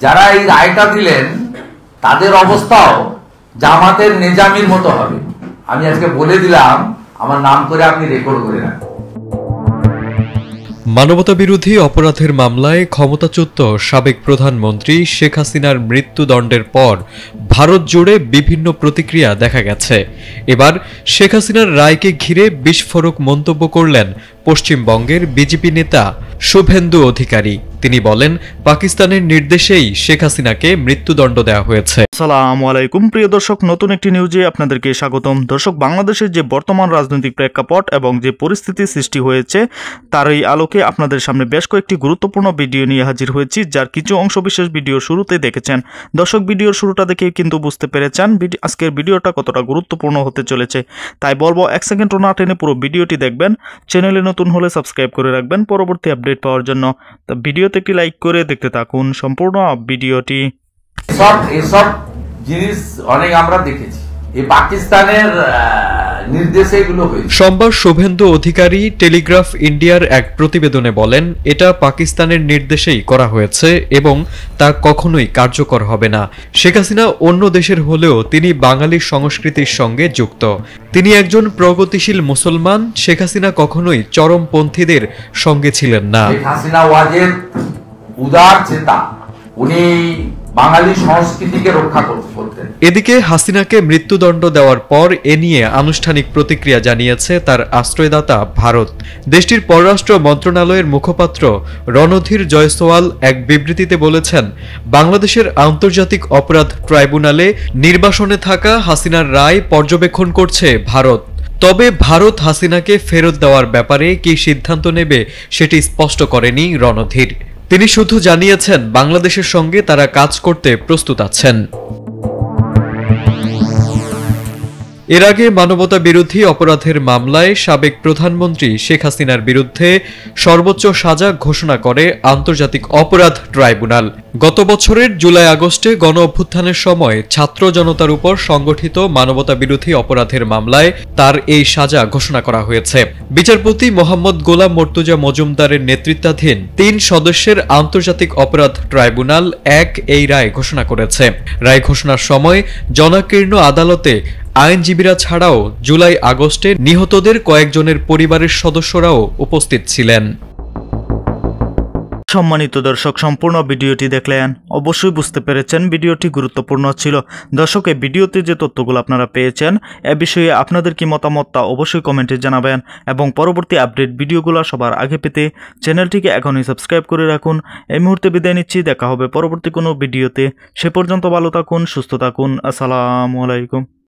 যারা এই রায়টা দিলেন তাদের অবস্থাও জামাতের নিজামীর মতো হবে। আমি আজকে বলে দিলাম, আমার নাম করে আপনি রেকর্ড করে রাখুন। মানবতাবিরোধী অপরাধের মামলায় ক্ষমতাচ্যুত সাবেক প্রধানমন্ত্রী শেখ হাসিনার মৃত্যুদণ্ডের পর ভারত জুড়ে বিভিন্ন প্রতিক্রিয়া দেখা গেছে। এবার শেখ হাসিনার রায়কে ঘিরে বিস্ফোরক মন্তব্য করলেন পশ্চিমবঙ্গের বিজেপি নেতা শুভেন্দু অধিকারী। তিনি বলেন, পাকিস্তানের নির্দেশেই শেখ হাসিনাকে মৃত্যুদণ্ড দেওয়া হয়েছে। আসসালামু আলাইকুম প্রিয় দর্শক, নতুন একটি নিউজে আপনাদেরকে স্বাগতম। দর্শক, বাংলাদেশের যে বর্তমান রাজনৈতিক প্রেক্ষাপট এবং যে পরিস্থিতি সৃষ্টি হয়েছে তার এই আলোকে আপনাদের সামনে বেশ কয়েকটি গুরুত্বপূর্ণ ভিডিও নিয়ে হাজির হয়েছি, যার কিছু অংশ বিশেষ ভিডিও শুরুতেই দেখেছেন। দর্শক, ভিডিওর শুরুটা দেখে কিন্তু বুঝতে পেরেছেন আজকের ভিডিওটা কতটা গুরুত্বপূর্ণ হতে চলেছে। তাই বলবো, 1 সেকেন্ডও না টেনে পুরো ভিডিওটি দেখবেন। চ্যানেলে নতুন হলে সাবস্ক্রাইব করে রাখবেন পরবর্তী আপডেট পাওয়ার জন্য। তো ভিডিওতে একটি লাইক করে দেখতে থাকুন সম্পূর্ণ ভিডিওটি। এসব জিনিস অনেক আমরা দেখেছি, এই পাকিস্তানের নির্দেশে এগুলো হয়েছে। সোমবার শুভেন্দু অধিকারী টেলিগ্রাফ ইন্ডিয়ার এক প্রতিবেদনে বলেন, এটা পাকিস্তানের নির্দেশেই করা হয়েছে এবং তা কখনোই কার্যকর হবে না। শেখ হাসিনা অন্য দেশের হলেও তিনি বাঙালি সংস্কৃতির সঙ্গে যুক্ত। তিনি একজন প্রগতিশীল মুসলমান। শেখ হাসিনা কখনোই চরমপন্থীদের সঙ্গে ছিলেন না। শেখ হাসিনা ওয়াজেদ উদার চেতা, উনি বাঙালি সংস্কৃতিকে রক্ষা করতেন। এদিকে হাসিনাকে মৃত্যুদণ্ড দেওয়ার পর এ নিয়ে আনুষ্ঠানিক প্রতিক্রিয়া জানিয়েছে তার আশ্রয়দাতা ভারত। দেশটির পররাষ্ট্র মন্ত্রণালয়ের মুখপাত্র রণধীর জয়সওয়াল এক বিবৃতিতে বলেছেন, বাংলাদেশের আন্তর্জাতিক অপরাধ ট্রাইব্যুনালে নির্বাসনে থাকা হাসিনার রায় পর্যবেক্ষণ করছে ভারত। তবে ভারত হাসিনাকে ফেরত দেওয়ার ব্যাপারে কি সিদ্ধান্ত নেবে সেটি স্পষ্ট করেনি রণধীর। তিনি শুধু জানিয়েছেন, বাংলাদেশের সঙ্গে তারা কাজ করতে প্রস্তুত আছেন। এর আগে মানবতা বিরোধী অপরাধের মামলায় সাবেক প্রধানমন্ত্রী শেখ হাসিনার বিরুদ্ধে সর্বোচ্চ সাজা ঘোষণা করে আন্তর্জাতিক অপরাধ ট্রাইব্যুনাল। গত বছরের জুলাই আগস্টে গণ অভ্যুত্থানের সময় ছাত্র জনতার উপর সংগঠিত মানবতা বিরোধী অপরাধের মামলায় তার এই সাজা ঘোষণা করা হয়েছে। বিচারপতি মোহাম্মদ গোলাম মর্তুজা মজুমদারের নেতৃত্বাধীন 3 সদস্যের আন্তর্জাতিক অপরাধ ট্রাইব্যুনাল এই রায় ঘোষণা করেছে। রায় ঘোষণার সময় জনাকীর্ণ আদালতে আইনজীবীরা ছাড়াও জুলাই আগস্টে নিহতদের কয়েকজনের পরিবারের সদস্যরাও উপস্থিত ছিলেন। সম্মানিত দর্শক, সম্পূর্ণ ভিডিওটি দেখলেন, অবশ্যই বুঝতে পেরেছেন ভিডিওটি গুরুত্বপূর্ণ ছিল। দর্শক, এই ভিডিওতে যে তথ্যগুলো আপনারা পেয়েছেন এ বিষয়ে আপনাদের কি মতামত তা অবশ্যই কমেন্টে জানাবেন এবং পরবর্তী আপডেট ভিডিওগুলো সবার আগে পেতে চ্যানেলটিকে এখনই সাবস্ক্রাইব করে রাখুন। এই মুহূর্তে বিদায় নিচ্ছি, দেখা হবে পরবর্তী কোনো ভিডিওতে। সে পর্যন্ত ভালো থাকুন, সুস্থ থাকুন। আসসালামু আলাইকুম।